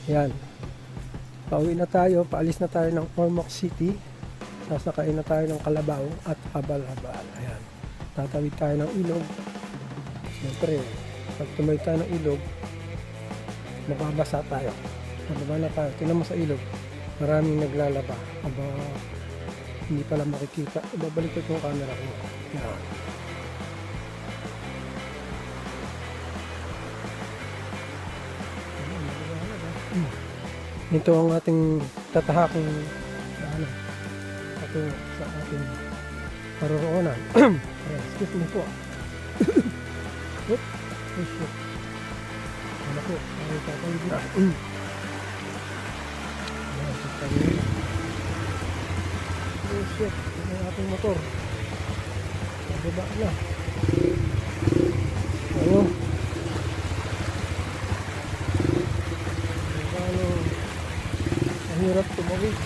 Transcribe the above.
Yan. Pauwi na tayo. Paalis na tayo ng Ormoc City. Sasakain na tayo ng Kalabaw at Habal-Habal. Ayan. Tatawid tayo ng ilog. Siyempre, pag tumawid tayo ng ilog, mababasa tayo. Mababa na tayo. Tingnan mo sa ilog. Maraming naglalaba. Aba, hindi pala makikita. Babalik ko yung camera ko. Yan. Ito ang ating tatahaking sa ating paroroonan. Excuse me po. Oop. Oh shit. Ano po? Ay tatawid na. Ayan, tatawid na. Oh shit. Ito ang ating motor. Nababa na. Ayun. Ang hirap tumawid.